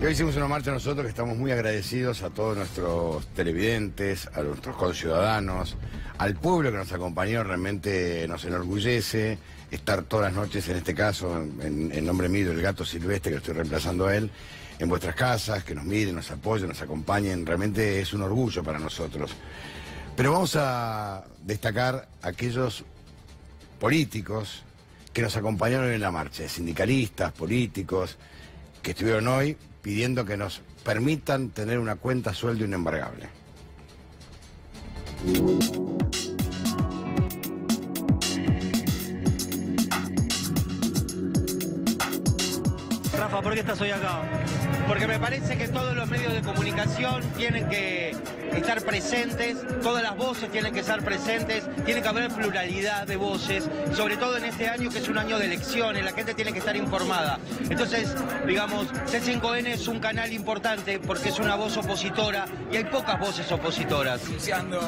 hoy hicimos una marcha nosotros que estamos muy agradecidos a todos nuestros televidentes, a nuestros conciudadanos, al pueblo que nos acompañó. Realmente nos enorgullece estar todas las noches, en este caso, en nombre mío, el Gato Silvestre, que estoy reemplazando a él, en vuestras casas, que nos miren, nos apoyen, nos acompañen. Realmente es un orgullo para nosotros. Pero vamos a destacar a aquellos políticos que nos acompañaron en la marcha, sindicalistas, políticos, que estuvieron hoy pidiendo que nos permitan tener una cuenta sueldo inembargable. Rafa, ¿por qué estás hoy acá? Porque me parece que todos los medios de comunicación tienen que estar presentes, todas las voces tienen que estar presentes, tiene que haber pluralidad de voces, sobre todo en este año que es un año de elecciones, la gente tiene que estar informada. Entonces, digamos, C5N es un canal importante porque es una voz opositora y hay pocas voces opositoras. Denunciando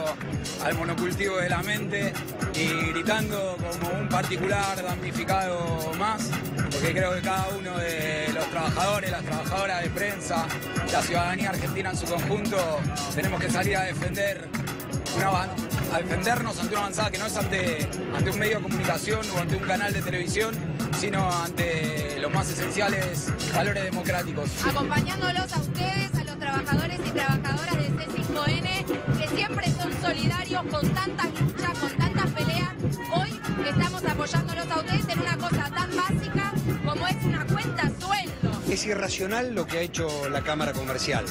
al monocultivo de la mente y gritando como un particular damnificado más, porque creo que cada uno de los trabajadores, las trabajadoras de prensa, la ciudadanía argentina en su conjunto, tenemos que salir a defender a defendernos ante una avanzada que no es ante un medio de comunicación o ante un canal de televisión, sino ante los más esenciales valores democráticos. Acompañándolos a ustedes, a los trabajadores y trabajadoras de C5N, que siempre son solidarios con tantas luchas, con tantas peleas. Hoy estamos apoyándolos a ustedes en una cosa tan básica como es una cuenta sueldo. Es irracional lo que ha hecho la Cámara Comercial.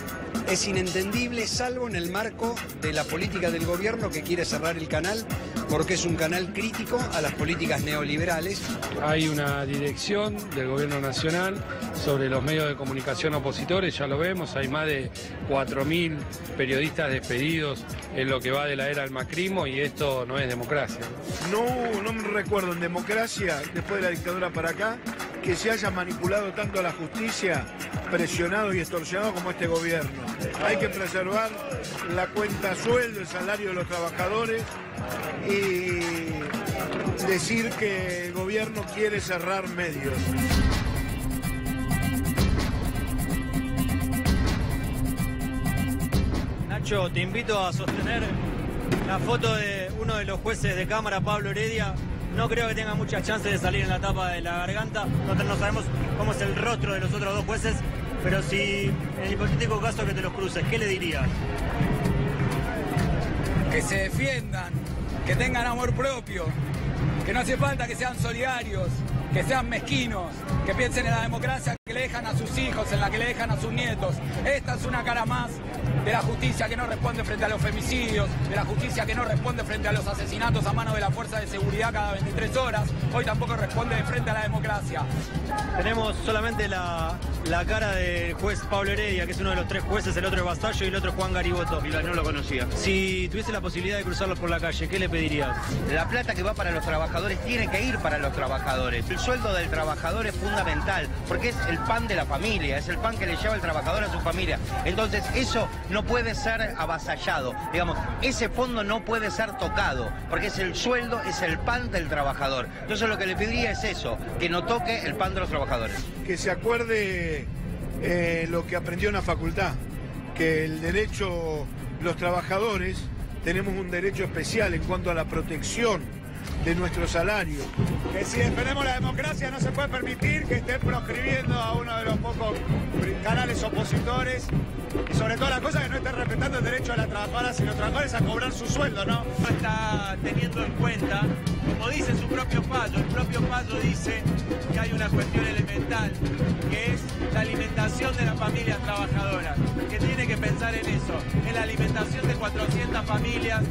Es inentendible, salvo en el marco de la política del gobierno que quiere cerrar el canal porque es un canal crítico a las políticas neoliberales. Hay una dirección del gobierno nacional sobre los medios de comunicación opositores, ya lo vemos, hay más de 4.000 periodistas despedidos en lo que va de la era del macrismo y esto no es democracia. No me recuerdo en democracia, después de la dictadura para acá, que se haya manipulado tanto a la justicia, presionado y extorsionado como este gobierno. Hay que preservar la cuenta sueldo, el salario de los trabajadores y decir que el gobierno quiere cerrar medios. Nacho, te invito a sostener la foto de uno de los jueces de Cámara, Pablo Heredia. No creo que tenga muchas chances de salir en la tapa de la garganta. Nosotros no sabemos cómo es el rostro de los otros dos jueces, pero si en el hipotético caso que te los cruces, ¿qué le dirías? Que se defiendan, que tengan amor propio, que no hace falta que sean solidarios, que sean mezquinos, que piensen en la democracia que le dejan a sus hijos, en la que le dejan a sus nietos. Esta es una cara más de la justicia que no responde frente a los femicidios, de la justicia que no responde frente a los asesinatos a mano de la fuerza de seguridad cada 23 horas, hoy tampoco responde de frente a la democracia. Tenemos solamente la cara del juez Pablo Heredia, que es uno de los tres jueces, el otro es Basallo y el otro es Juan Gariboto. Mira, no lo conocía. Si tuviese la posibilidad de cruzarlos por la calle, ¿qué le pedirías? La plata que va para los trabajadores tiene que ir para los trabajadores. El sueldo del trabajador es fundamental, porque es el pan de la familia, es el pan que le lleva el trabajador a su familia. Entonces, eso no puede ser avasallado. Digamos, ese fondo no puede ser tocado, porque es el sueldo, es el pan del trabajador. Entonces, lo que le pediría es eso, que no toque el pan de los trabajadores. Que se acuerde lo que aprendió en la facultad, que el derecho, los trabajadores, tenemos un derecho especial en cuanto a la protección de nuestro salario. Que si defendemos la democracia no se puede permitir que estén proscribiendo a uno de los pocos canales opositores y sobre todo la cosa que no estén respetando el derecho de las trabajadoras y los trabajadores a cobrar su sueldo, ¿no? No está teniendo en cuenta, como dice su propio fallo, el propio fallo dice que hay una cuestión elemental, que es la alimentación de las familias trabajadoras, que tiene que pensar en eso, en la alimentación de 400 familias,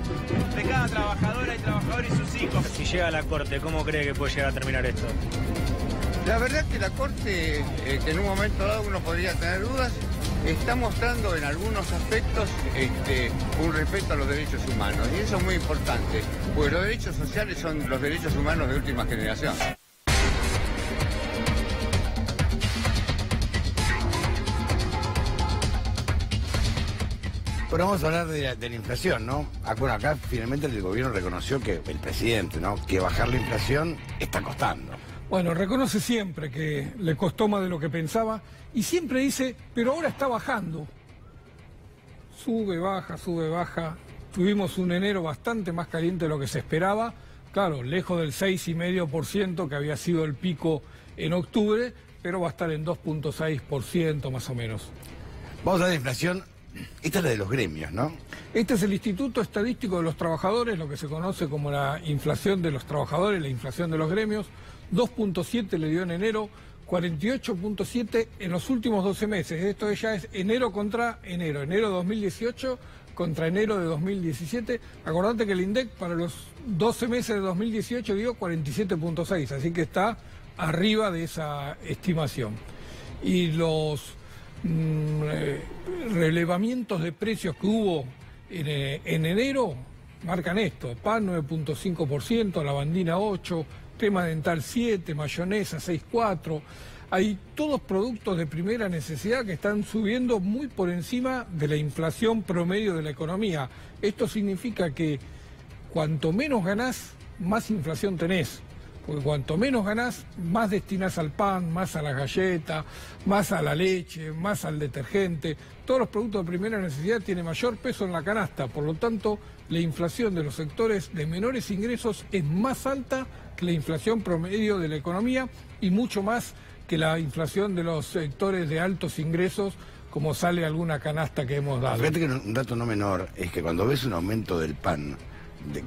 de cada trabajadora y trabajador y sus hijos. Si llega a la Corte, ¿cómo cree que puede llegar a terminar esto? La verdad es que la Corte, que en un momento dado uno podría tener dudas, está mostrando en algunos aspectos un respeto a los derechos humanos. Y eso es muy importante, porque los derechos sociales son los derechos humanos de última generación. Pero vamos a hablar de la inflación, ¿no? Bueno, acá finalmente el gobierno reconoció que, el presidente, ¿no?, que bajar la inflación está costando. Bueno, reconoce siempre que le costó más de lo que pensaba y siempre dice, pero ahora está bajando. Sube, baja. Tuvimos un enero bastante más caliente de lo que se esperaba. Claro, lejos del 6,5% que había sido el pico en octubre, pero va a estar en 2,6% más o menos. Vamos a la inflación. Esta es la de los gremios, ¿no? Este es el Instituto Estadístico de los Trabajadores, lo que se conoce como la inflación de los trabajadores, la inflación de los gremios. 2,7 le dio en enero, 48,7 en los últimos 12 meses. Esto ya es enero contra enero. Enero de 2018 contra enero de 2017. Acordate que el INDEC para los 12 meses de 2018 dio 47,6, así que está arriba de esa estimación. Y los relevamientos de precios que hubo en enero marcan esto: pan 9,5%, lavandina 8%, tema dental 7%, mayonesa 6,4%. Hay todos productos de primera necesidad que están subiendo muy por encima de la inflación promedio de la economía. Esto significa que cuanto menos ganás, más inflación tenés. Porque cuanto menos ganás, más destinás al pan, más a la galleta, más a la leche, más al detergente. Todos los productos de primera necesidad tienen mayor peso en la canasta. Por lo tanto, la inflación de los sectores de menores ingresos es más alta que la inflación promedio de la economía y mucho más que la inflación de los sectores de altos ingresos, como sale alguna canasta que hemos dado. Fíjate que un dato no menor es que cuando ves un aumento del pan,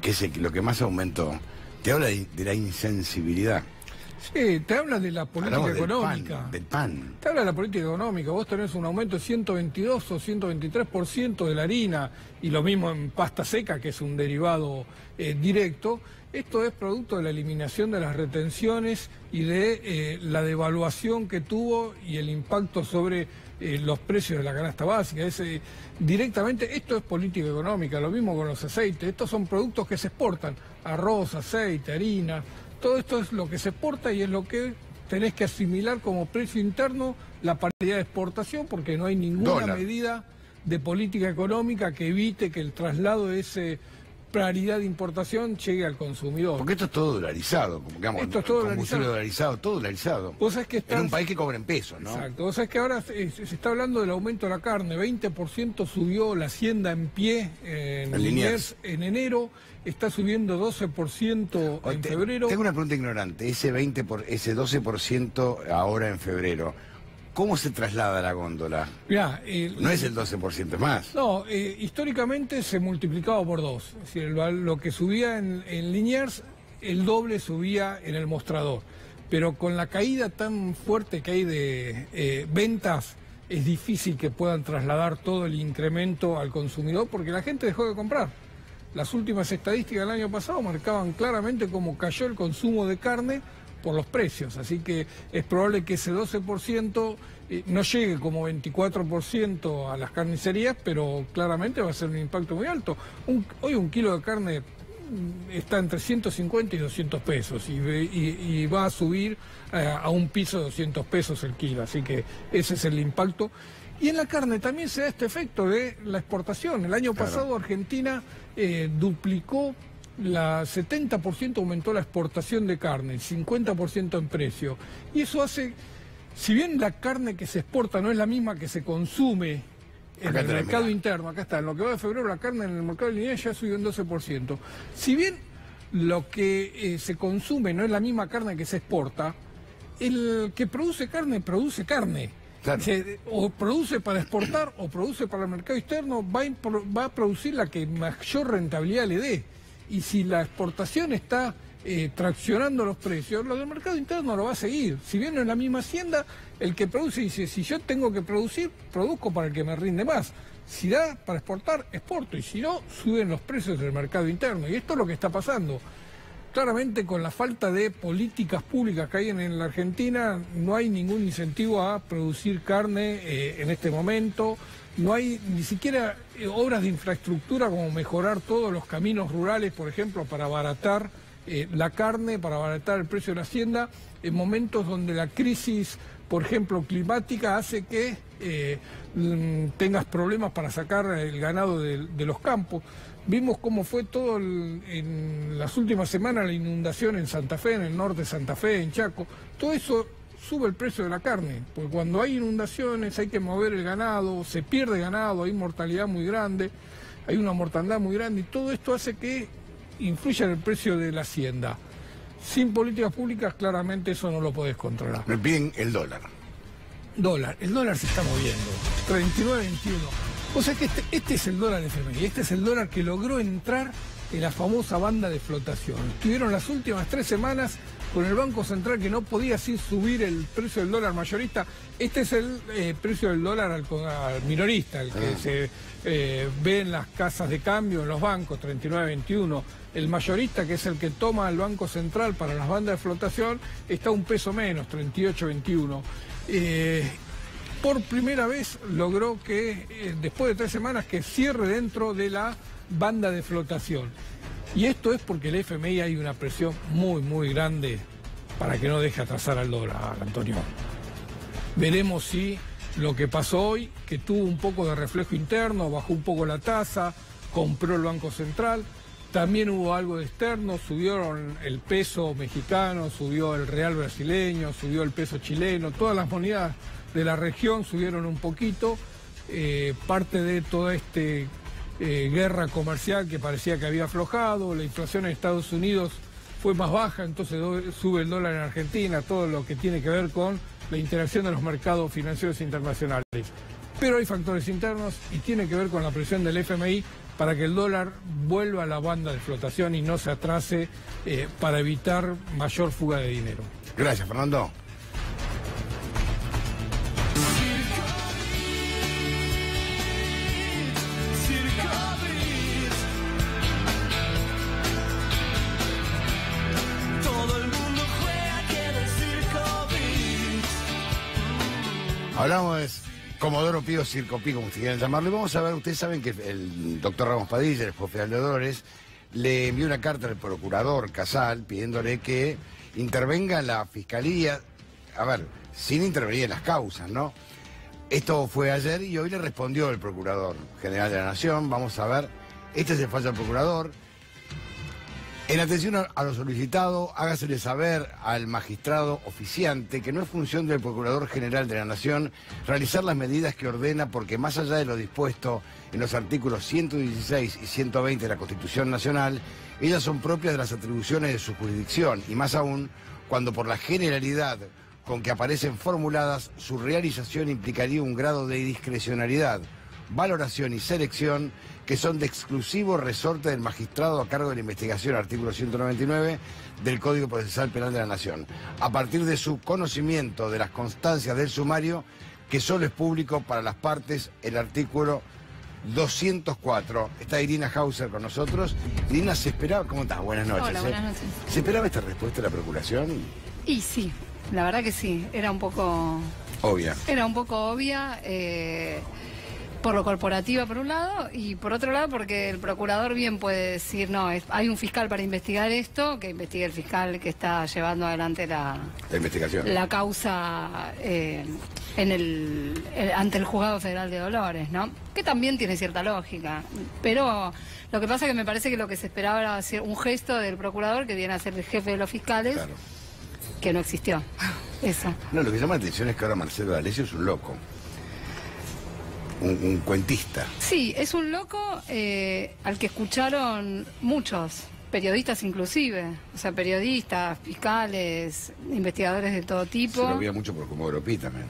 que es lo que más aumentó, te habla de la insensibilidad. Sí, te habla de la política Hablamos económica. Del pan. Te habla de la política económica. Vos tenés un aumento de 122 o 123% de la harina y lo mismo en pasta seca, que es un derivado directo. Esto es producto de la eliminación de las retenciones y de la devaluación que tuvo y el impacto sobre los precios de la canasta básica. Directamente, esto es política económica, lo mismo con los aceites. Estos son productos que se exportan: arroz, aceite, harina. Todo esto es lo que se exporta y es lo que tenés que asimilar como precio interno, la paridad de exportación, porque no hay ninguna medida de política económica que evite que el traslado de ese paridad de importación llegue al consumidor. Porque esto es todo dolarizado, como digamos, esto es todo dolarizado, todo dolarizado. Vos sabés que en un país que cobra en pesos, ¿no? Exacto. Vos sabés que ahora se está hablando del aumento de la carne. 20% subió la hacienda en pie en Liniers en enero, está subiendo 12% en febrero. Tengo una pregunta ignorante. Ese 12% ahora en febrero, ¿cómo se traslada la góndola? Mirá, no es el 12%, es más. No, históricamente se multiplicaba por 2. Es decir, lo que subía en Liniers, el doble subía en el mostrador. Pero con la caída tan fuerte que hay de ventas, es difícil que puedan trasladar todo el incremento al consumidor porque la gente dejó de comprar. Las últimas estadísticas del año pasado marcaban claramente cómo cayó el consumo de carne por los precios, así que es probable que ese 12% no llegue como 24% a las carnicerías, pero claramente va a ser un impacto muy alto. Hoy un kilo de carne está entre 150 y 200 pesos y va a subir a un piso de 200 pesos el kilo, así que ese es el impacto. Y en la carne también se da este efecto de la exportación. El año pasado Argentina duplicó, 70% aumentó la exportación de carne, el 50% en precio. Y eso hace, si bien la carne que se exporta no es la misma que se consume en el mercado interno, acá está, en lo que va de febrero la carne en el mercado de Liniers ya subió un 12%. Si bien lo que se consume no es la misma carne que se exporta, el que produce carne. Claro. O produce para exportar o produce para el mercado externo, va a producir la que mayor rentabilidad le dé. Y si la exportación está traccionando los precios, lo del mercado interno lo va a seguir. Si bien no es la misma hacienda, el que produce dice, si yo tengo que producir, produzco para el que me rinde más. Si da para exportar, exporto. Y si no, suben los precios del mercado interno. Y esto es lo que está pasando. Claramente, con la falta de políticas públicas que hay en la Argentina, no hay ningún incentivo a producir carne en este momento. No hay ni siquiera obras de infraestructura como mejorar todos los caminos rurales, por ejemplo, para abaratar la carne, para abaratar el precio de la hacienda, en momentos donde la crisis, por ejemplo, climática, hace que tengas problemas para sacar el ganado de los campos. Vimos cómo fue todo en las últimas semanas la inundación en Santa Fe, en el norte de Santa Fe, en Chaco. Todo eso sube el precio de la carne, porque cuando hay inundaciones hay que mover el ganado, se pierde ganado, hay mortalidad muy grande, hay una mortandad muy grande, y todo esto hace que influya en el precio de la hacienda. Sin políticas públicas, claramente eso no lo podés controlar. Me piden el dólar. El dólar se está moviendo, 39.21. O sea que este es el dólar FMI, este es el dólar que logró entrar en la famosa banda de flotación. Estuvieron las últimas 3 semanas con el Banco Central que no podía así subir el precio del dólar mayorista. Este es el precio del dólar al minorista, el que se ve en las casas de cambio, en los bancos, 39.21. El mayorista, que es el que toma el Banco Central para las bandas de flotación, está un peso menos, 38.21. Por primera vez logró que, después de 3 semanas, que cierre dentro de la banda de flotación. Y esto es porque el FMI hay una presión muy, muy grande para que no deje atrasar al dólar, Antonio. Veremos si lo que pasó hoy, que tuvo un poco de reflejo interno, bajó un poco la tasa, compró el Banco Central. También hubo algo de externo, subieron el peso mexicano, subió el real brasileño, subió el peso chileno, todas las monedas de la región subieron un poquito. Parte de toda esta guerra comercial que parecía que había aflojado, la inflación en Estados Unidos fue más baja, entonces sube el dólar en Argentina, todo lo que tiene que ver con la interacción de los mercados financieros internacionales. Pero hay factores internos y tiene que ver con la presión del FMI para que el dólar vuelva a la banda de flotación y no se atrase para evitar mayor fuga de dinero. Gracias, Fernando. Hablamos de Comodoro Pío, Circo Pi, como si quieran llamarlo. Y vamos a ver, ustedes saben que el doctor Ramos Padilla, el jefe de Dolores, le envió una carta al procurador Casal pidiéndole que intervenga la fiscalía, a ver, sin intervenir en las causas, ¿no? Esto fue ayer y hoy le respondió el procurador general de la Nación. Vamos a ver, este es el fallo del procurador. En atención a lo solicitado, hágasele saber al magistrado oficiante que no es función del Procurador General de la Nación realizar las medidas que ordena, porque más allá de lo dispuesto en los artículos 116 y 120 de la Constitución Nacional, ellas son propias de las atribuciones de su jurisdicción, y más aún cuando por la generalidad con que aparecen formuladas, su realización implicaría un grado de discrecionalidad, valoración y selección que son de exclusivo resorte del magistrado a cargo de la investigación, artículo 199 del Código Procesal Penal de la Nación, a partir de su conocimiento de las constancias del sumario, que solo es público para las partes, el artículo 204. Está Irina Hauser con nosotros. Irina, ¿se esperaba? ¿Cómo estás? Buenas noches. Hola, buenas noches. ¿Se esperaba esta respuesta de la Procuración? Y sí, la verdad que sí, era un poco... Obvia. Era un poco obvia, por lo corporativa por un lado, y por otro lado porque el procurador bien puede decir, no, hay un fiscal para investigar esto, que investigue el fiscal que está llevando adelante la investigación, la causa ante el Juzgado Federal de Dolores, ¿no? Que también tiene cierta lógica, pero lo que pasa es que me parece que lo que se esperaba era hacer un gesto del procurador, que viene a ser el jefe de los fiscales, claro, que no existió. Eso. No, lo que llama la atención es que ahora Marcelo D'Alessio es un loco. Un cuentista. Sí, es un loco al que escucharon muchos, periodistas inclusive, o sea, periodistas, fiscales, investigadores de todo tipo. Se lo veía mucho por Comodoro Pi también.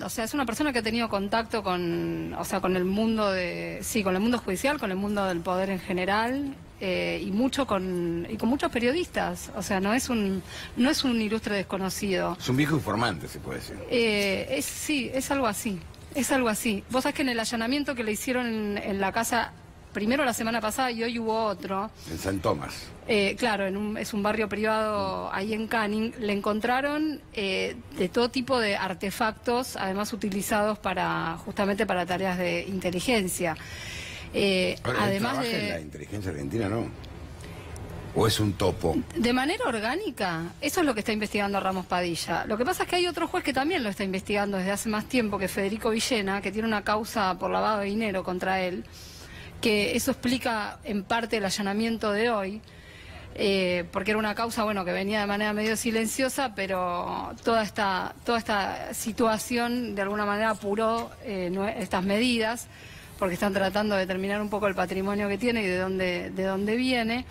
O sea, es una persona que ha tenido contacto con, o sea, con el mundo con el mundo judicial, con el mundo del poder en general, y con muchos periodistas. O sea, no es un ilustre desconocido. Es un viejo informante, se puede decir. Sí, es algo así. Es algo así. Vos sabés que en el allanamiento que le hicieron en la casa, primero la semana pasada y hoy hubo otro. En San Tomás. Claro, es un barrio privado ahí en Canning. Le encontraron de todo tipo de artefactos, además utilizados justamente para tareas de inteligencia. Además de... en la inteligencia argentina, ¿no? ¿O es un topo? De manera orgánica, eso es lo que está investigando Ramos Padilla. Lo que pasa es que hay otro juez que también lo está investigando desde hace más tiempo, que es Federico Villena, que tiene una causa por lavado de dinero contra él, que eso explica en parte el allanamiento de hoy, porque era una causa, bueno, que venía de manera medio silenciosa, pero toda esta situación de alguna manera apuró estas medidas, porque están tratando de determinar un poco el patrimonio que tiene y de dónde viene.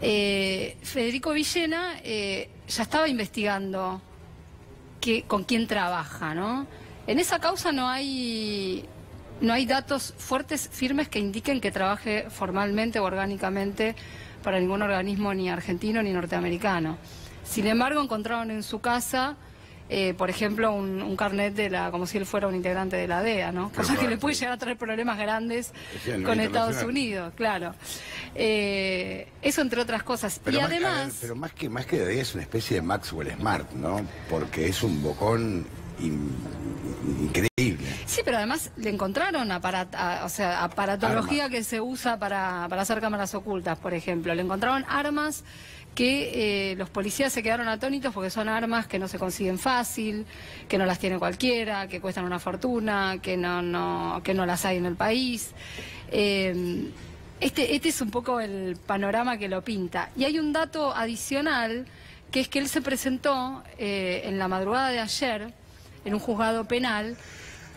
Federico Villena ya estaba investigando con quién trabaja, ¿no? En esa causa no hay datos fuertes, firmes, que indiquen que trabaje formalmente o orgánicamente para ningún organismo ni argentino ni norteamericano. Sin embargo, encontraron en su casa, por ejemplo, un carnet como si él fuera un integrante de la DEA, ¿no? Cosa que le puede llegar a traer problemas grandes con Estados Unidos, claro. Eso entre otras cosas. Pero y más, además... pero más que de DEA es una especie de Maxwell Smart, ¿no? Porque es un bocón increíble. Sí, pero además le encontraron aparatología que se usa para hacer cámaras ocultas, por ejemplo. Le encontraron armas que los policías se quedaron atónitos porque son armas que no se consiguen fácil, que no las tiene cualquiera, que cuestan una fortuna, que no las hay en el país. Este es un poco el panorama que lo pinta. Y hay un dato adicional, que es que él se presentó en la madrugada de ayer en un juzgado penal,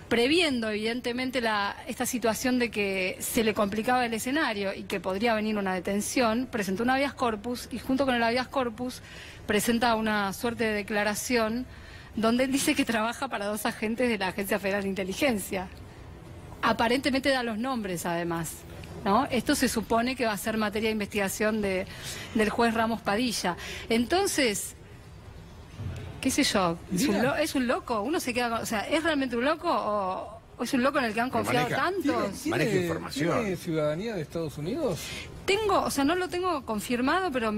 previendo evidentemente esta situación de que se le complicaba el escenario y que podría venir una detención. Presentó un habeas corpus y junto con el habeas corpus presenta una suerte de declaración donde él dice que trabaja para 2 agentes de la Agencia Federal de Inteligencia. Aparentemente da los nombres además, ¿no? Esto se supone que va a ser materia de investigación del juez Ramos Padilla. Entonces, qué sé yo, es un loco, uno se queda, o sea, ¿es realmente un loco o es un loco en el que han confiado tantos? Maneja información. ¿Tiene ciudadanía de Estados Unidos? No lo tengo confirmado, pero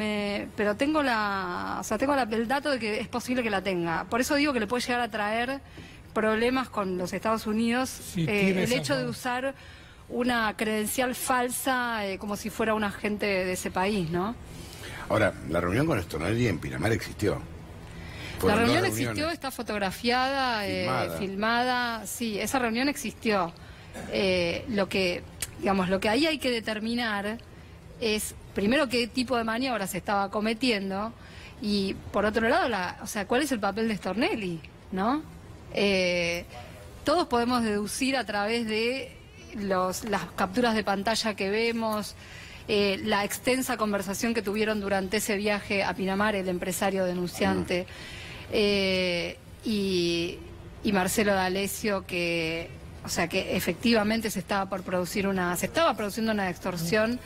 tengo el dato de que es posible que la tenga. Por eso digo que le puede llegar a traer problemas con los Estados Unidos, el hecho de usar una credencial falsa como si fuera un agente de ese país, ¿no? Ahora, la reunión con Stornelli en Pinamar existió. La reunión existió, está fotografiada, filmada, sí, esa reunión existió. Lo que ahí hay que determinar es, primero, qué tipo de maniobras se estaba cometiendo y, por otro lado, cuál es el papel de Stornelli, ¿no? Todos podemos deducir a través de las capturas de pantalla que vemos, la extensa conversación que tuvieron durante ese viaje a Pinamar el empresario denunciante y Marcelo D'Alessio, que efectivamente se estaba produciendo una extorsión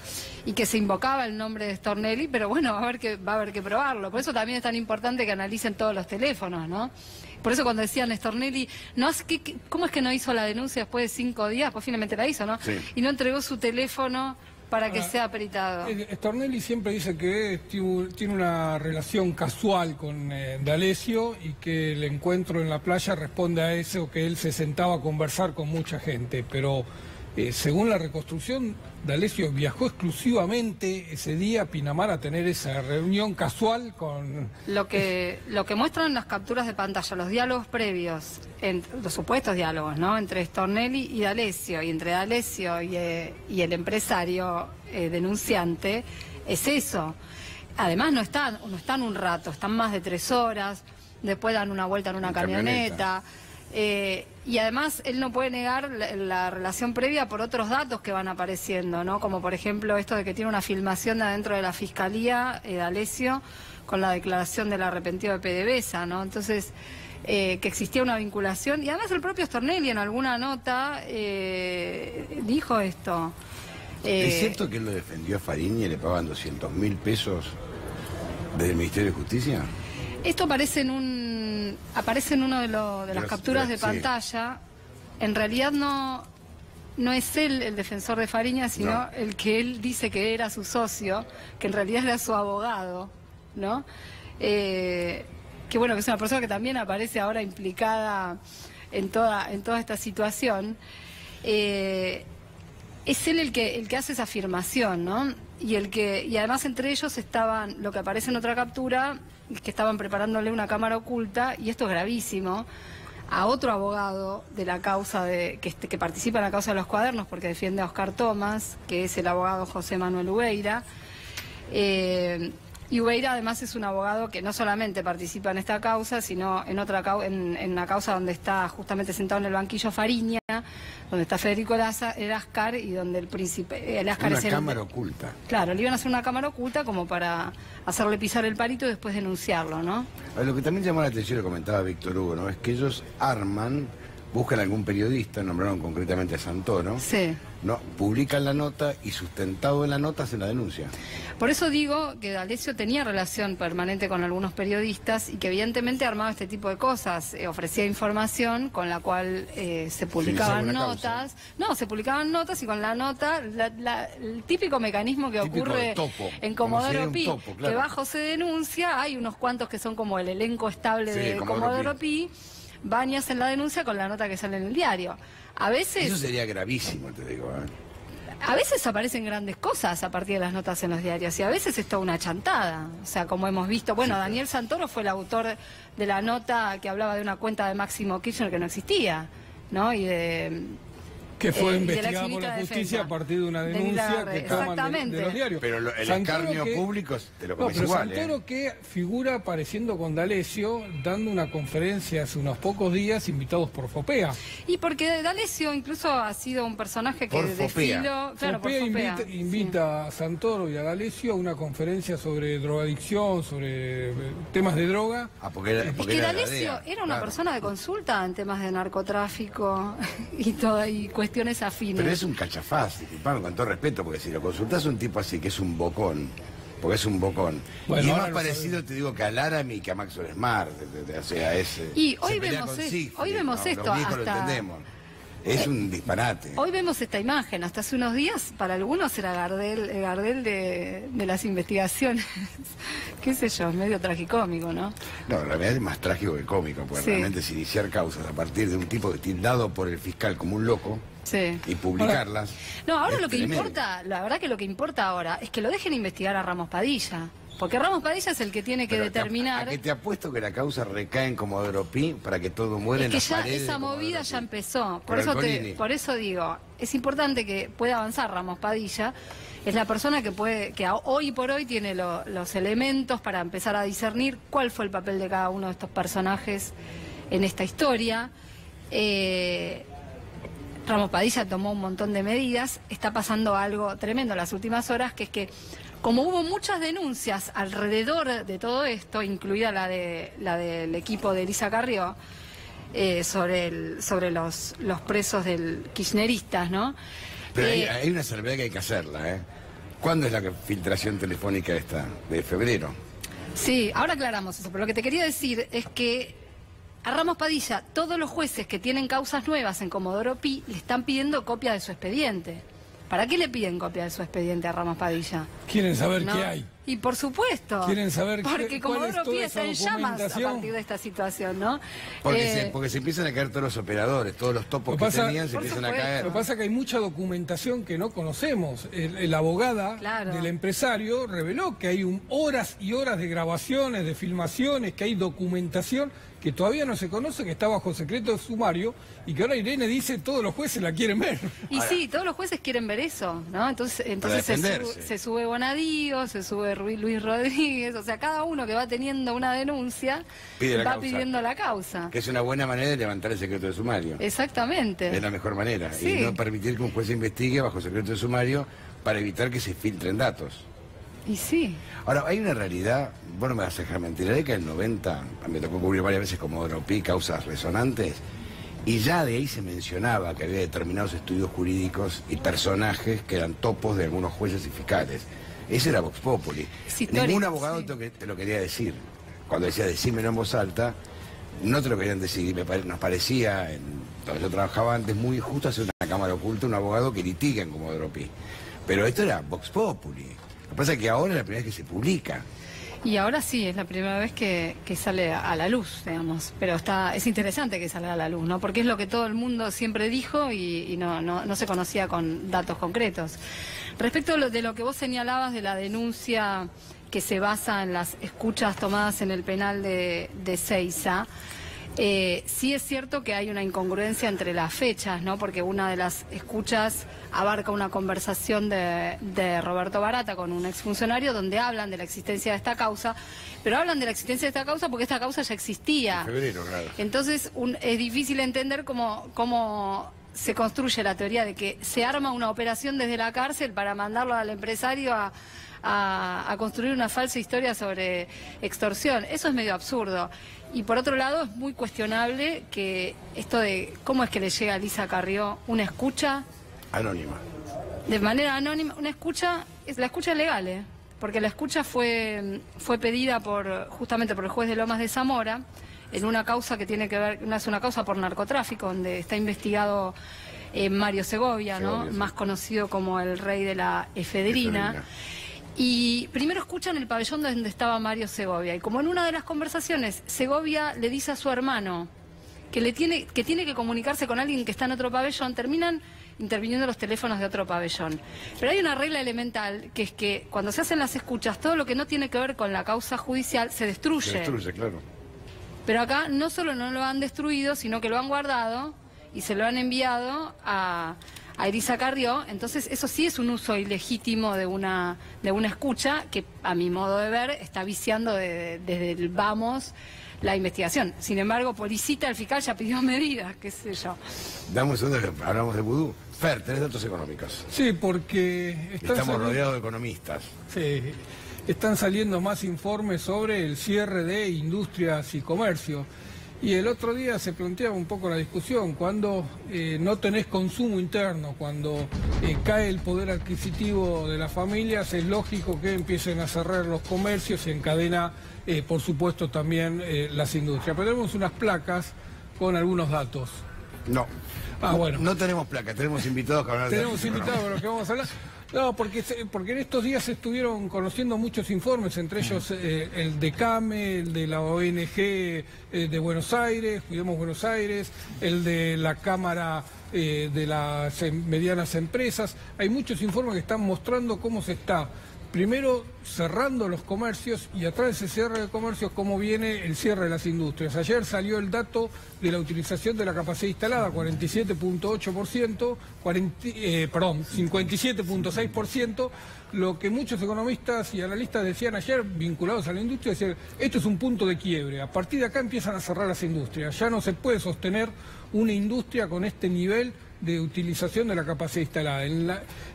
y que se invocaba el nombre de Stornelli, pero bueno, va a haber que probarlo. Por eso también es tan importante que analicen todos los teléfonos, ¿no? Por eso cuando decían Stornelli, ¿cómo es que no hizo la denuncia después de 5 días? Pues finalmente la hizo, ¿no? Sí. Y no entregó su teléfono para que sea peritado. Stornelli siempre dice que tiene una relación casual con D'Alessio y que el encuentro en la playa responde a eso, que él se sentaba a conversar con mucha gente, pero según la reconstrucción, D'Alessio viajó exclusivamente ese día a Pinamar a tener esa reunión casual con... Lo que muestran las capturas de pantalla, los diálogos previos, los supuestos diálogos, ¿no?, entre Stornelli y D'Alessio, y entre D'Alessio y el empresario denunciante, es eso. Además no están un rato, están más de 3 horas, después dan una vuelta en una camioneta. Y además él no puede negar la relación previa por otros datos que van apareciendo, ¿no? Como por ejemplo esto de que tiene una filmación de adentro de la Fiscalía, D'Alessio, con la declaración del arrepentido de PDVSA, ¿no? Entonces, que existía una vinculación. Y además el propio Stornelli en alguna nota dijo esto. ¿Es cierto que él lo defendió a Fariña y le pagaban 200.000 pesos desde el Ministerio de Justicia? Esto aparece en una de las capturas de pantalla. En realidad no es él el defensor de Fariña, sino el que él dice que era su socio, que en realidad era su abogado, ¿no? Que bueno, que es una persona que también aparece ahora implicada en toda esta situación. Es él el que hace esa afirmación, ¿no? Y además entre ellos estaban, lo que aparece en otra captura, que estaban preparándole una cámara oculta, y esto es gravísimo, a otro abogado de la causa que participa en la causa de los cuadernos porque defiende a Oscar Thomas, que es el abogado José Manuel Ubeira. Y Ubeira además es un abogado que no solamente participa en esta causa, sino en en una causa donde está justamente sentado en el banquillo Fariña, donde está Federico Eláscar y donde el príncipe Eláscar es una cámara oculta. Claro, le iban a hacer una cámara oculta como para hacerle pisar el palito y después denunciarlo, ¿no? Lo que también llamó la atención, lo comentaba Víctor Hugo, ¿no? Es que ellos buscan a algún periodista, nombraron concretamente a Santoro, sí, ¿no? Publican la nota y sustentado en la nota hacen la denuncia. Por eso digo que D'Alessio tenía relación permanente con algunos periodistas y que evidentemente armaba este tipo de cosas, ofrecía información con la cual se publicaban notas. No, se publicaban notas y con la nota, el típico mecanismo que ocurre en Comodoro Pi, claro, que bajo se denuncia, hay unos cuantos que son como el elenco estable de Comodoro Pi, bañas en la denuncia con la nota que sale en el diario. A veces... Eso sería gravísimo, te digo. A veces aparecen grandes cosas a partir de las notas en los diarios y a veces es toda una chantada. O sea, como hemos visto, bueno, Daniel Santoro fue el autor de la nota que hablaba de una cuenta de Máximo Kirchner que no existía, ¿no? Y de... que fue investigada por la justicia a partir de una denuncia que toman de los diarios. Pero el escarnio público te lo comes igual. Santoro que figura apareciendo con D'Alessio, dando una conferencia hace unos pocos días, invitados por Fopea. Y porque D'Alessio incluso ha sido un personaje que desfiló... Claro, Fopea invita a Santoro y a D'Alessio a una conferencia sobre drogadicción, sobre temas de droga. Es que D'Alessio era una persona de consulta en temas de narcotráfico y cuestiones afines. Pero es un cachafaz, disculpame con todo respeto, porque si lo consultás a un tipo así que es un bocón, porque es un bocón, bueno, y es más parecido, te digo, que a Laramie y que a Maxwell Smart, o sea, y hoy vemos esto, hasta... lo entendemos. Es un disparate. Hoy vemos esta imagen, hasta hace unos días para algunos era Gardel de las investigaciones, qué sé yo, es medio tragicómico, ¿no? No, en realidad es más trágico que cómico, porque realmente es iniciar causas a partir de un tipo que tildado por el fiscal como un loco, y publicarlas. Ahora lo que importa, la verdad que lo que importa ahora es que lo dejen investigar a Ramos Padilla. Porque Ramos Padilla es el que tiene que determinar... A que te apuesto que la causa recae en Comodoro Pi para que todo muera en las paredes. Esa movida ya empezó. Por eso digo, es importante que pueda avanzar Ramos Padilla. Es la persona que hoy por hoy tiene los elementos para empezar a discernir cuál fue el papel de cada uno de estos personajes en esta historia. Ramos Padilla tomó un montón de medidas. Está pasando algo tremendo en las últimas horas, que es que como hubo muchas denuncias alrededor de todo esto, incluida la del equipo de Elisa Carrió, sobre los presos del kirchneristas, ¿no? Pero hay una salvedad que hay que hacerla, ¿eh? ¿Cuándo es la filtración telefónica esta? ¿De febrero? Sí, ahora aclaramos eso, pero lo que te quería decir es que a Ramos Padilla, todos los jueces que tienen causas nuevas en Comodoro Pi le están pidiendo copia de su expediente. ¿Para qué le piden copia de su expediente a Ramos Padilla? Quieren saber qué hay. Y por supuesto. Quieren saber porque Comodoro Pi está en llamas a partir de esta situación, ¿no? Porque se empiezan a caer todos los operadores, todos los topos que tenían se empiezan a caer. Lo que pasa es que hay mucha documentación que no conocemos. La abogada del empresario reveló que hay horas y horas de grabaciones, de filmaciones, que hay documentación que todavía no se conoce, que está bajo secreto de sumario, y que ahora Irene dice todos los jueces la quieren ver. Y sí, todos los jueces quieren ver eso, ¿no? Entonces se sube Bonadío, se sube Luis Rodríguez, o sea, cada uno que va teniendo una denuncia va pidiendo la causa. Que es una buena manera de levantar el secreto de sumario. Exactamente. Es la mejor manera. Sí. Y no permitir que un juez investigue bajo secreto de sumario para evitar que se filtren datos. Y sí. Ahora, hay una realidad, vos no me vas a dejar mentir, la década del 90, me tocó cubrir varias veces Comodoro Pi, causas resonantes, y ya de ahí se mencionaba que había determinados estudios jurídicos y personajes que eran topos de algunos jueces y fiscales. Ese era Vox Populi. Ningún abogado te lo quería decir. Cuando decía decímelo en voz alta, no te lo querían decir. Nos parecía, donde yo trabajaba antes, muy injusto hacer una cámara oculta, un abogado que litiga en Comodoro Pi. Pero esto era Vox Populi. Lo que pasa es que ahora es la primera vez que se publica. Y ahora sí, es la primera vez que sale a la luz, digamos. Pero es interesante que salga a la luz, ¿no? Porque es lo que todo el mundo siempre dijo y no se conocía con datos concretos. Respecto de lo que vos señalabas de la denuncia que se basa en las escuchas tomadas en el penal de Seiza, Sí es cierto que hay una incongruencia entre las fechas, ¿no? Porque una de las escuchas abarca una conversación de Roberto Barata con un exfuncionario donde hablan de la existencia de esta causa, pero hablan de la existencia de esta causa porque esta causa ya existía. En febrero, claro. Entonces es difícil entender cómo se construye la teoría de que se arma una operación desde la cárcel para mandarlo al empresario a construir una falsa historia sobre extorsión. Eso es medio absurdo. Y por otro lado es muy cuestionable que esto de cómo es que le llega a Elisa Carrió una escucha anónima. De manera anónima, una escucha, la escucha es legal, porque la escucha fue pedida justamente por el juez de Lomas de Zamora en una causa que tiene que ver, es una causa por narcotráfico, donde está investigado Mario Segovia, ¿no? Sí. Más conocido como el rey de la efedrina. Y primero escuchan el pabellón donde estaba Mario Segovia. Y como en una de las conversaciones, Segovia le dice a su hermano que tiene que comunicarse con alguien que está en otro pabellón, terminan interviniendo los teléfonos de otro pabellón. Pero hay una regla elemental, que es que cuando se hacen las escuchas, todo lo que no tiene que ver con la causa judicial se destruye. Se destruye, claro. Pero acá no solo no lo han destruido, sino que lo han guardado y se lo han enviado a Elisa Carrió. Entonces eso sí es un uso ilegítimo de una escucha que, a mi modo de ver, está viciando desde el vamos la investigación. Sin embargo, Policita, el fiscal, ya pidió medidas, qué sé yo. Damos un ejemplo, hablamos de vudú. Fer, ¿tenés datos económicos? Sí, porque estamos rodeados de economistas. Sí, están saliendo más informes sobre el cierre de industrias y comercio. Y el otro día se planteaba un poco la discusión, cuando no tenés consumo interno, cuando cae el poder adquisitivo de las familias, es lógico que empiecen a cerrar los comercios y encadena, por supuesto, también las industrias. Pero tenemos unas placas con algunos datos. No. Bueno. No tenemos placas, tenemos invitados que hablar de Tenemos invitados con los que vamos a hablar. No, porque en estos días se estuvieron conociendo muchos informes, entre ellos el de CAME, el de la ONG de Buenos Aires, Cuidemos Buenos Aires, el de la Cámara de las Medianas Empresas. Hay muchos informes que están mostrando cómo se está, primero, cerrando los comercios, y atrás de ese cierre de comercios, cómo viene el cierre de las industrias. Ayer salió el dato de la utilización de la capacidad instalada, 47.8%, 57.6%, lo que muchos economistas y analistas decían ayer, vinculados a la industria, decían, esto es un punto de quiebre, a partir de acá empiezan a cerrar las industrias, ya no se puede sostener una industria con este nivel de utilización de la capacidad instalada.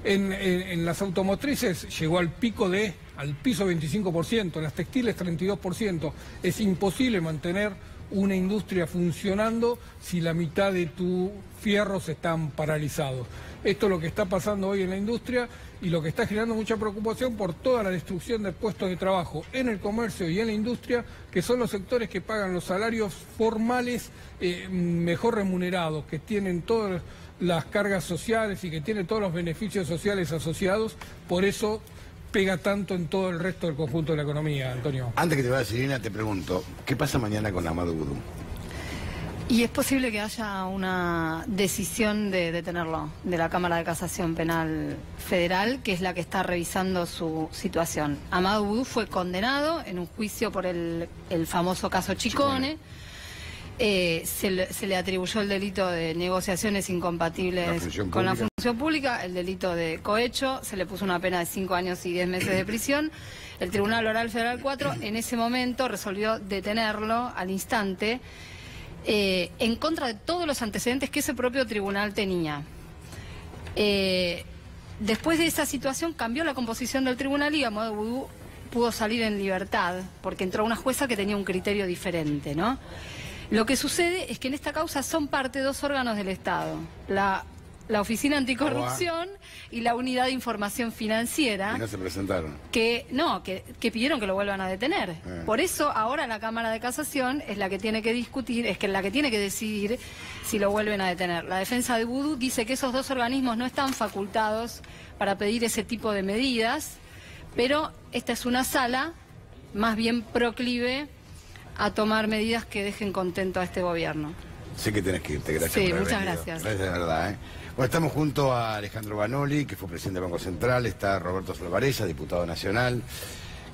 En las automotrices llegó al piso 25%, las textiles 32%. Es imposible mantener una industria funcionando si la mitad de tus fierros están paralizados. Esto es lo que está pasando hoy en la industria y lo que está generando mucha preocupación por toda la destrucción de puestos de trabajo en el comercio y en la industria, que son los sectores que pagan los salarios formales mejor remunerados, que tienen todas las cargas sociales y que tienen todos los beneficios sociales asociados. Por eso pega tanto en todo el resto del conjunto de la economía, Antonio. Antes que te vaya, Silvina, te pregunto, ¿qué pasa mañana con Amadou Boudou? Y es posible que haya una decisión de detenerlo de la Cámara de Casación Penal Federal, que es la que está revisando su situación. Amadou Boudou fue condenado en un juicio por el famoso caso Chicone. Se le atribuyó el delito de negociaciones incompatibles con la función pública, el delito de cohecho, se le puso una pena de 5 años y 10 meses de prisión. El Tribunal Oral Federal 4 en ese momento resolvió detenerlo al instante, en contra de todos los antecedentes que ese propio tribunal tenía. Después de esa situación cambió la composición del tribunal y Amadou Boudou pudo salir en libertad, porque entró una jueza que tenía un criterio diferente, ¿no? Lo que sucede es que en esta causa son parte 2 órganos del Estado, la Oficina Anticorrupción y la Unidad de Información Financiera. Y no se presentaron. Que pidieron que lo vuelvan a detener. Por eso ahora la Cámara de Casación es la que tiene que discutir, es la que tiene que decidir si lo vuelven a detener. La defensa de Boudou dice que esos 2 organismos no están facultados para pedir ese tipo de medidas, pero esta es una sala más bien proclive a tomar medidas que dejen contento a este gobierno. Sé que tenés que irte, gracias. Sí, por muchas venido. gracias. Gracias de verdad. Bueno, estamos junto a Alejandro Banoli, que fue presidente del Banco Central, está Roberto Solvarella, diputado nacional,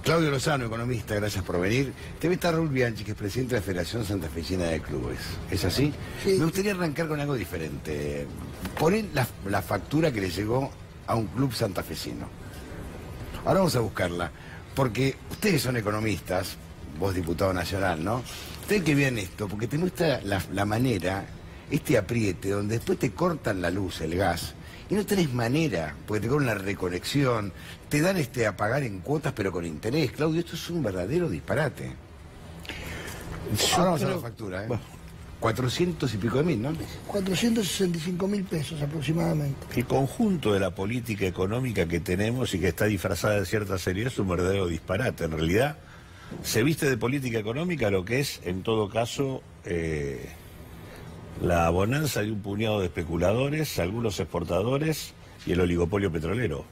Claudio Lozano, economista, gracias por venir. Te está Raúl Bianchi, que es presidente de la Federación Santafesina de Clubes. ¿Es así? Sí. Me gustaría arrancar con algo diferente. Ponen la factura que le llegó a un club santafesino. Ahora vamos a buscarla, porque ustedes son economistas, vos diputado nacional, ¿no? Ustedes que vean esto, porque te muestra la manera, este apriete, donde después te cortan la luz, el gas, y no tenés manera, porque te cobran la reconexión, te dan a pagar en cuotas pero con interés. Claudio, esto es un verdadero disparate. Ahora vamos a la factura, ¿eh? Bueno. 400 y pico de mil, ¿no? 465.000 pesos aproximadamente. El conjunto de la política económica que tenemos y que está disfrazada de cierta seriedad es un verdadero disparate. En realidad, se viste de política económica lo que es, en todo caso, la bonanza de un puñado de especuladores, algunos exportadores y el oligopolio petrolero.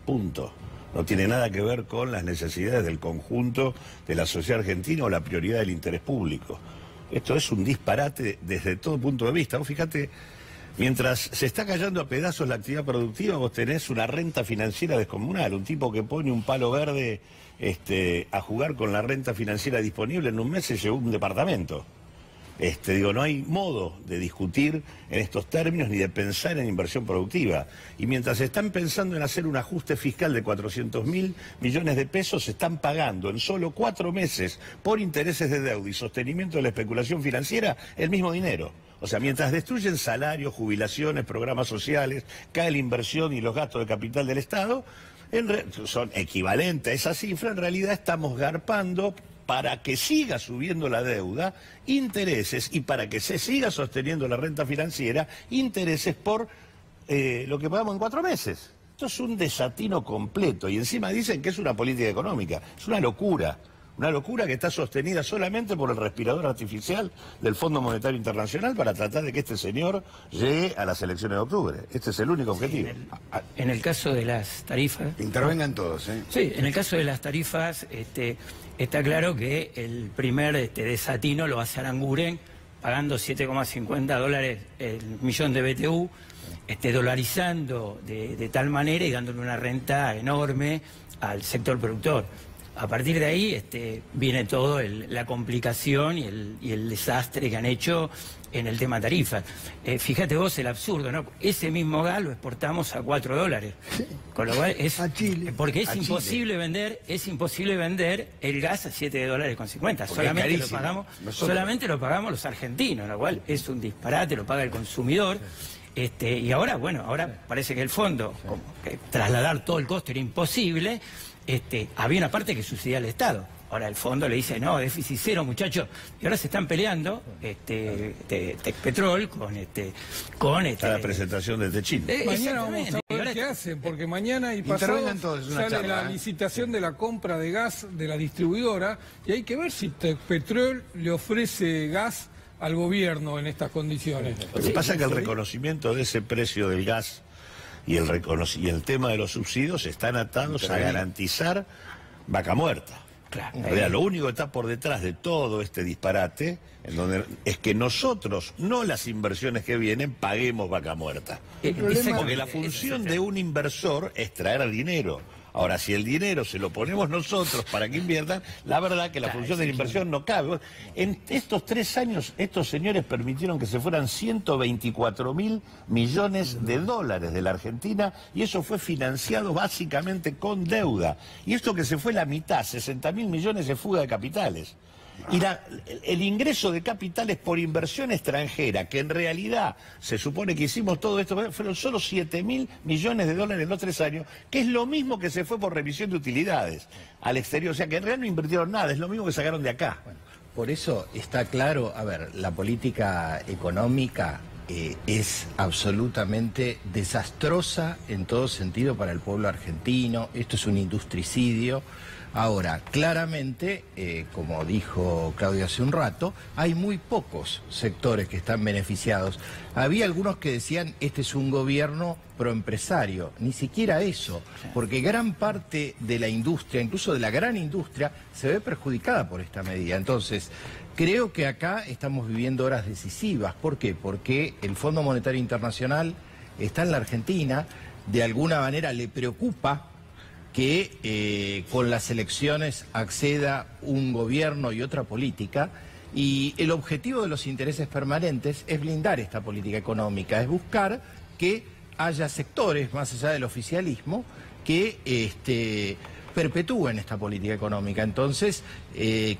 Punto. No tiene nada que ver con las necesidades del conjunto de la sociedad argentina o la prioridad del interés público. Esto es un disparate desde todo punto de vista. Vos fíjate, mientras se está cayendo a pedazos la actividad productiva, vos tenés una renta financiera descomunal. Un tipo que pone un palo verde a jugar con la renta financiera disponible en un mes se llevó un departamento. No hay modo de discutir en estos términos ni de pensar en inversión productiva. Y mientras están pensando en hacer un ajuste fiscal de 400.000 millones de pesos, se están pagando en solo 4 meses por intereses de deuda y sostenimiento de la especulación financiera el mismo dinero. O sea, mientras destruyen salarios, jubilaciones, programas sociales, cae la inversión y los gastos de capital del Estado, son equivalentes a esa cifra, en realidad estamos garpando para que siga subiendo la deuda, intereses, y para que se siga sosteniendo la renta financiera, intereses por lo que pagamos en 4 meses. Esto es un desatino completo, y encima dicen que es una política económica. Es una locura que está sostenida solamente por el respirador artificial del Fondo Monetario Internacional para tratar de que este señor llegue a las elecciones de octubre. Este es el único objetivo. En el caso de las tarifas... Intervengan todos, ¿eh? Sí, en el caso de las tarifas, está claro que el primer desatino lo hace Aranguren, pagando $7,50 el millón de BTU, dolarizando de tal manera y dándole una renta enorme al sector productor. A partir de ahí viene todo la complicación y el desastre que han hecho en el tema tarifas. Fíjate vos el absurdo, ¿no? Ese mismo gas lo exportamos a $4. Con lo cual es a Chile. Porque es imposible vender el gas a $7,50. Solamente lo pagamos los argentinos, lo cual es un disparate, lo paga el consumidor. Y ahora parece que el fondo, trasladar todo el costo era imposible. Había una parte que subsidia al Estado. Ahora el fondo le dice, no, déficit cero, muchachos. Y ahora se están peleando Texpetrol con la presentación desde Chile. Mañana vamos a ver qué hacen, porque mañana y pasado sale la licitación de la compra de gas de la distribuidora, y hay que ver si Texpetrol le ofrece gas al gobierno en estas condiciones. Lo que pasa es que el reconocimiento de ese precio del gas y el tema de los subsidios están atados a garantizar vaca muerta. Claro. En realidad, lo único que está por detrás de todo este disparate es que nosotros, no las inversiones que vienen, paguemos vaca muerta. Porque la función de un inversor es traer dinero. Ahora, si el dinero se lo ponemos nosotros para que inviertan, la verdad que la función de la inversión no cabe. En estos 3 años, estos señores permitieron que se fueran $124.000 millones de la Argentina, y eso fue financiado básicamente con deuda. Y esto que se fue la mitad, 60.000 millones de fuga de capitales. Y el ingreso de capitales por inversión extranjera, que en realidad se supone que hicimos todo esto, fueron solo $7.000 millones en los 3 años, que es lo mismo que se fue por revisión de utilidades al exterior. O sea que en realidad no invirtieron nada, es lo mismo que sacaron de acá. Bueno, por eso está claro, la política económica es absolutamente desastrosa en todo sentido para el pueblo argentino. Esto es un industricidio. Ahora, claramente, como dijo Claudio hace un rato, hay muy pocos sectores que están beneficiados. Había algunos que decían, este es un gobierno proempresario. Ni siquiera eso, porque gran parte de la industria, incluso de la gran industria, se ve perjudicada por esta medida. Entonces, creo que acá estamos viviendo horas decisivas. ¿Por qué? Porque el Fondo Monetario Internacional está en la Argentina, de alguna manera le preocupa que con las elecciones acceda un gobierno y otra política, y el objetivo de los intereses permanentes es blindar esta política económica, es buscar que haya sectores, más allá del oficialismo, que perpetúen esta política económica. Entonces,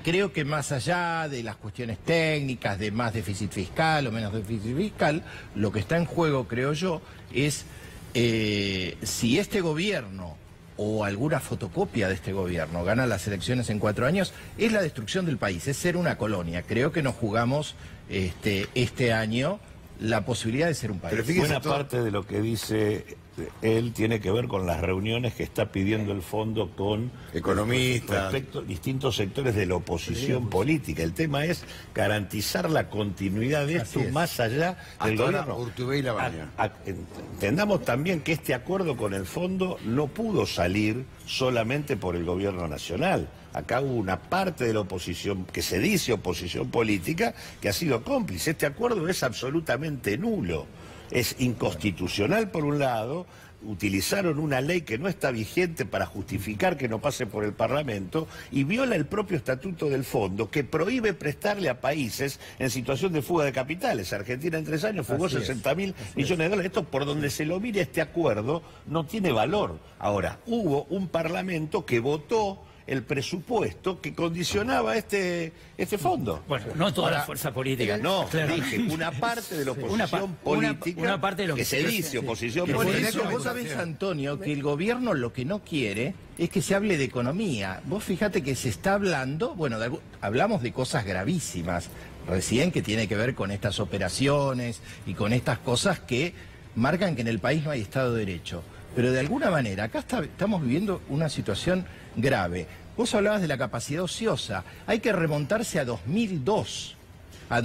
creo que más allá de las cuestiones técnicas, de más déficit fiscal o menos déficit fiscal, lo que está en juego, creo yo, es si este gobierno o alguna fotocopia de este gobierno gana las elecciones en 4 años, es la destrucción del país, es ser una colonia. Creo que nos jugamos este año la posibilidad de ser un país. Pero buena parte de lo que dice él tiene que ver con las reuniones que está pidiendo el fondo con economistas, respecto a distintos sectores de la oposición política. El tema es garantizar la continuidad de esto más allá del gobierno. Urtubey y Lavagna. Entendamos también que este acuerdo con el fondo no pudo salir solamente por el gobierno nacional. Acá hubo una parte de la oposición, que se dice oposición política, que ha sido cómplice. Este acuerdo es absolutamente nulo. Es inconstitucional por un lado, utilizaron una ley que no está vigente para justificar que no pase por el Parlamento y viola el propio estatuto del fondo que prohíbe prestarle a países en situación de fuga de capitales. Argentina en 3 años fugó 60.000 millones de dólares. Esto, por donde se lo mire, este acuerdo no tiene valor. Ahora, hubo un Parlamento que votó el presupuesto que condicionaba este fondo. Bueno, no toda la fuerza política. No, dije, una parte de la oposición política, una parte de lo que se dice oposición política. Vos sabés, Antonio, que el gobierno lo que no quiere es que se hable de economía. Vos fíjate que se está hablando, bueno, hablamos de cosas gravísimas recién, que tiene que ver con estas operaciones y con estas cosas que marcan que en el país no hay Estado de Derecho. Pero de alguna manera, acá estamos viviendo una situación grave. Vos hablabas de la capacidad ociosa. Hay que remontarse a 2002, a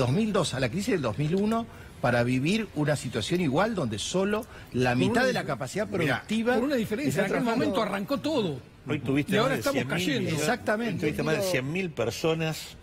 la crisis del 2001, para vivir una situación igual donde solo la mitad de la capacidad productiva... Por una diferencia, en aquel momento arrancó todo. Hoy tuviste y ahora estamos cayendo. Exactamente. Tuviste más de 100.000 personas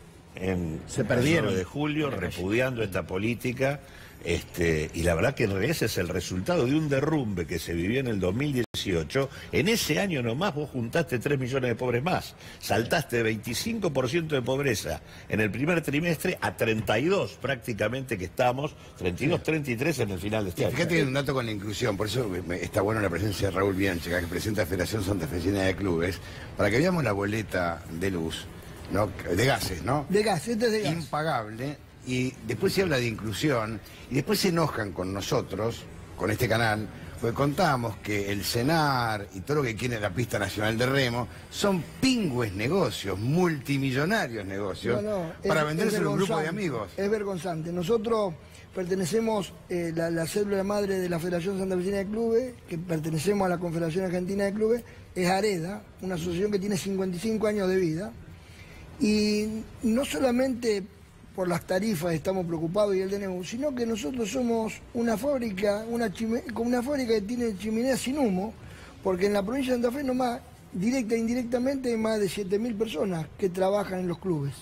se perdieron el 9 de julio repudiando esta política. Y la verdad que en realidad ese es el resultado de un derrumbe que se vivió en el 2018. En ese año nomás vos juntaste 3 millones de pobres más. Saltaste de 25% de pobreza en el primer trimestre a 32 prácticamente que estamos, 32, 33 en el final de este año. Fíjate que hay un dato con la inclusión, por eso está bueno la presencia de Raúl Bianchi, que presenta la Federación Santafesina de Clubes, para que veamos la boleta de luz, ¿no? De gases, ¿no? De gas, este es de gas. Impagable. Y después se habla de inclusión, y después se enojan con nosotros, con este canal, porque contamos que el CENAR y todo lo que quiere la pista nacional de remo son pingües negocios, multimillonarios negocios, para venderse a un grupo de amigos. Es vergonzante. Nosotros pertenecemos, la célula madre de la Federación Santafesina de Clubes, que pertenecemos a la Confederación Argentina de Clubes, es AREDA, una asociación que tiene 55 años de vida, y no solamente por las tarifas estamos preocupados y el DNU, sino que nosotros somos una fábrica, como una fábrica que tiene chimeneas sin humo, porque en la provincia de Santa Fe nomás, directa e indirectamente, hay más de 7.000 personas que trabajan en los clubes.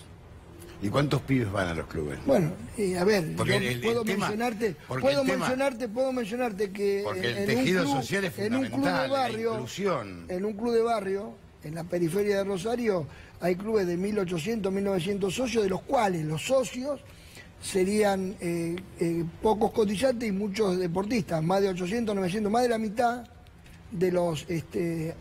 ¿Y cuántos pibes van a los clubes? Bueno, a ver, puedo mencionarte que porque el tejido social es fundamental, la inclusión. En un club de barrio, en la periferia de Rosario, hay clubes de 1.800, 1.900 socios, de los cuales los socios serían pocos cotizantes y muchos deportistas, más de 800, 900, más de la mitad de los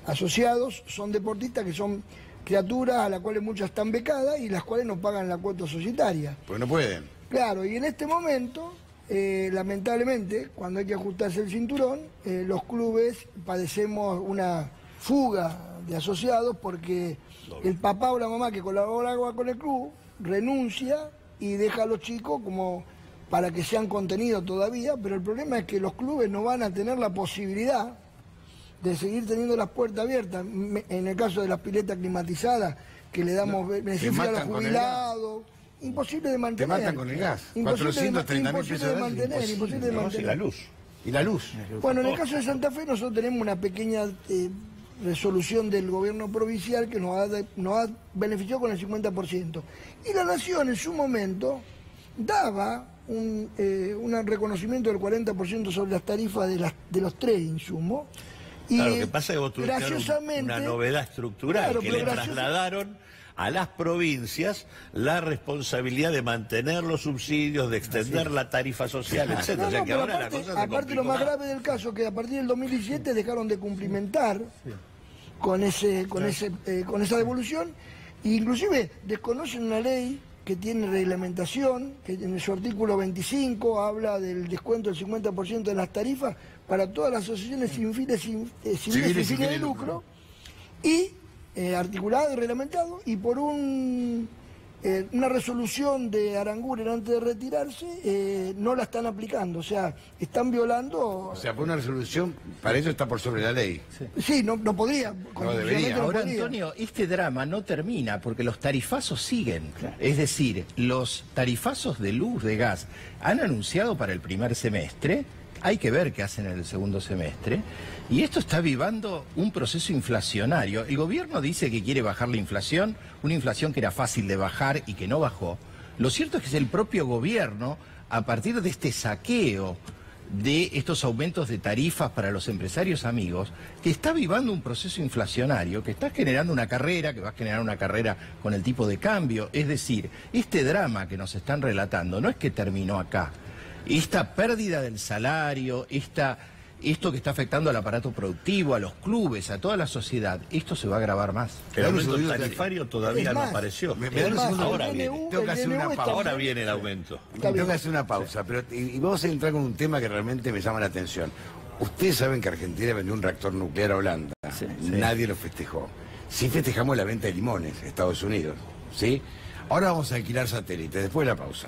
asociados son deportistas, que son criaturas a las cuales muchas están becadas y las cuales no pagan la cuota societaria. Porque no pueden. Claro, y en este momento, lamentablemente, cuando hay que ajustarse el cinturón, los clubes padecemos una fuga de asociados porque el papá o la mamá que colabora con el club renuncia y deja a los chicos como para que sean contenidos todavía, pero el problema es que los clubes no van a tener la posibilidad de seguir teniendo las puertas abiertas. En el caso de las piletas climatizadas, que le damos beneficio a los jubilados, imposible de mantener. Te matan con el gas. 430.000 pesos de mantener, imposible de mantener. Y la luz. Y la luz. Bueno, en el caso de Santa Fe nosotros tenemos una pequeña resolución del gobierno provincial que nos ha beneficiado con el 50%. Y la Nación en su momento daba un reconocimiento del 40% sobre las tarifas de los 3 insumos, Y claro, lo que pasa es que vos tuviste graciosamente, una novedad estructural, claro, que pero le trasladaron a las provincias la responsabilidad de mantener los subsidios, de extender la tarifa social, etc. No, o sea que pero ahora aparte, la cosa se aparte lo más grave del caso, que a partir del 2017 dejaron de cumplimentar con esa devolución, e inclusive desconocen una ley que tiene reglamentación, que en su artículo 25 habla del descuento del 50% de las tarifas para todas las asociaciones civiles sin fines de lucro, y articulado y reglamentado, y por una resolución de Aranguren antes de retirarse, no la están aplicando, o sea, están violando... O sea, por una resolución, para eso está por sobre la ley. Sí, no podría. No debería. Ahora, Antonio, este drama no termina porque los tarifazos siguen. Es decir, los tarifazos de luz, de gas, han anunciado para el primer semestre. Hay que ver qué hacen en el segundo semestre. Y esto está avivando un proceso inflacionario. El gobierno dice que quiere bajar la inflación, una inflación que era fácil de bajar y que no bajó. Lo cierto es que es el propio gobierno, a partir de este saqueo de estos aumentos de tarifas para los empresarios amigos, que está avivando un proceso inflacionario, que está generando una carrera, que va a generar una carrera con el tipo de cambio. Es decir, este drama que nos están relatando no es que terminó acá. Esta pérdida del salario, esto que está afectando al aparato productivo, a los clubes, a toda la sociedad, esto se va a agravar más. El aumento tarifario todavía no apareció. Ahora viene. Tengo que hacer una pausa. Ahora viene el aumento. Tengo que hacer una pausa, pero y vamos a entrar con un tema que realmente me llama la atención. Ustedes saben que Argentina vendió un reactor nuclear a Holanda. Sí. Nadie lo festejó. Sí festejamos la venta de limones, Estados Unidos. ¿Sí? Ahora vamos a alquilar satélites, después de la pausa.